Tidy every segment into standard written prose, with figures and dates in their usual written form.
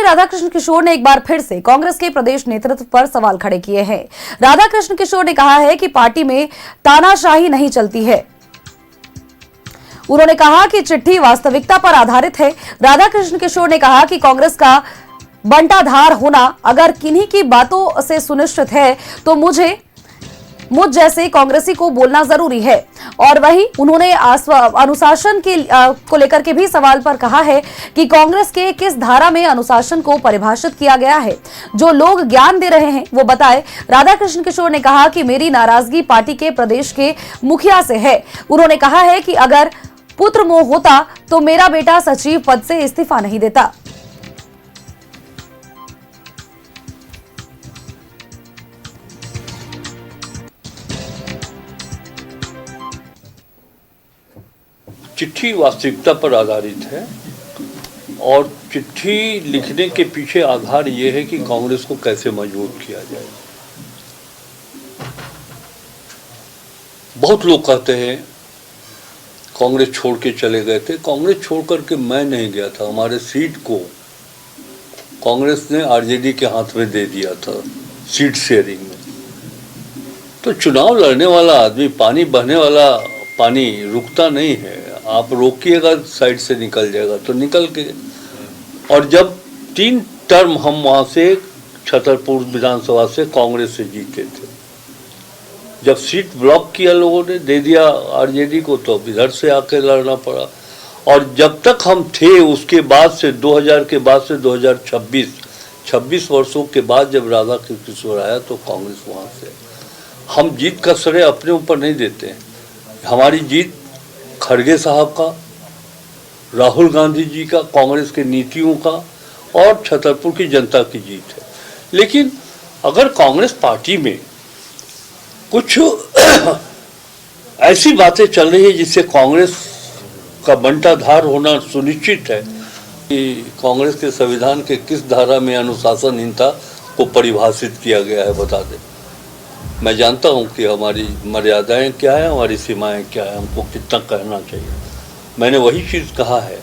राधाकृष्ण किशोर ने एक बार फिर से कांग्रेस के प्रदेश नेतृत्व पर सवाल खड़े किए हैं। राधाकृष्ण किशोर ने कहा है कि पार्टी में तानाशाही नहीं चलती है। उन्होंने कहा कि चिट्ठी वास्तविकता पर आधारित है। राधाकृष्ण किशोर ने कहा कि कांग्रेस का बंटाधार होना अगर किन्हीं की बातों से सुनिश्चित है तो मुझ जैसे कांग्रेसी को बोलना जरूरी है। और वहीं उन्होंने अनुशासन को लेकर के भी सवाल पर कहा है कि कांग्रेस के किस धारा में अनुशासन को परिभाषित किया गया है। जो लोग ज्ञान दे रहे हैं वो बताएं। राधाकृष्ण किशोर ने कहा कि मेरी नाराजगी पार्टी के प्रदेश के मुखिया से है। उन्होंने कहा है कि अगर पुत्र मोह होता तो मेरा बेटा सचिव पद से इस्तीफा नहीं देता। चिट्ठी वास्तविकता पर आधारित है और चिट्ठी लिखने के पीछे आधार ये है कि कांग्रेस को कैसे मजबूत किया जाए। बहुत लोग कहते हैं कांग्रेस छोड़ के चले गए थे। कांग्रेस छोड़ करके मैं नहीं गया था। हमारे सीट को कांग्रेस ने आरजेडी के हाथ में दे दिया था सीट शेयरिंग में। तो चुनाव लड़ने वाला आदमी, पानी बहने वाला पानी रुकता नहीं है। आप रोकिएगा साइड से निकल जाएगा तो निकल के। और जब 3 टर्म हम वहाँ से छतरपुर विधानसभा से कांग्रेस से जीते थे, जब सीट ब्लॉक किया लोगों ने, दे दिया आरजेडी को, तो इधर से आके लड़ना पड़ा। और जब तक हम थे उसके बाद से 2000 के बाद से 2026 वर्षों के बाद जब राधाकृष्ण किशोर आया तो कांग्रेस वहाँ से। हम जीत का श्रेय अपने ऊपर नहीं देते हैं। हमारी जीत खड़गे साहब का, राहुल गांधी जी का, कांग्रेस के नीतियों का और छतरपुर की जनता की जीत है। लेकिन अगर कांग्रेस पार्टी में कुछ ऐसी बातें चल रही है जिससे कांग्रेस का बंटाधार होना सुनिश्चित है कि कांग्रेस के संविधान के किस धारा में अनुशासनहीनता को परिभाषित किया गया है, बता दें। मैं जानता हूं कि हमारी मर्यादाएं क्या है, हमारी सीमाएं क्या है, हमको कितना कहना चाहिए। मैंने वही चीज़ कहा है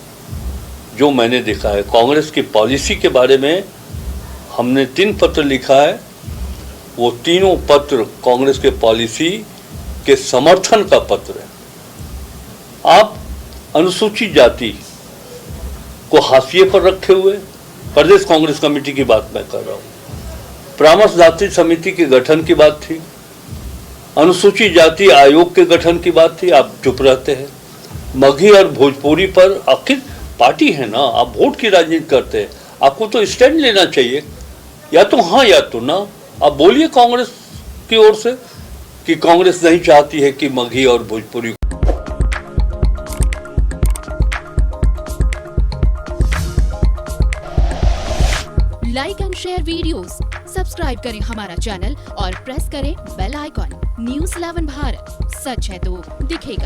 जो मैंने देखा है। कांग्रेस की पॉलिसी के बारे में हमने 3 पत्र लिखा है। वो तीनों पत्र कांग्रेस के पॉलिसी के समर्थन का पत्र है। आप अनुसूचित जाति को हाशिए पर रखे हुए, प्रदेश कांग्रेस कमेटी की बात मैं कर रहा हूँ, परामर्श जाति समिति के गठन की बात थी, अनुसूचित जाति आयोग के गठन की बात थी, आप चुप रहते हैं। मगही और भोजपुरी पर आखिर पार्टी है ना, आप वोट की राजनीति करते हैं, आपको तो स्टैंड लेना चाहिए, या तो हाँ या तो ना। आप बोलिए कांग्रेस की ओर से कि कांग्रेस नहीं चाहती है कि मगही और Bhojpuri. Like and share videos, subscribe करें हमारा चैनल और प्रेस करें बेल आइकॉन। न्यूज़ 11 भारत, सच है तो दिखेगा।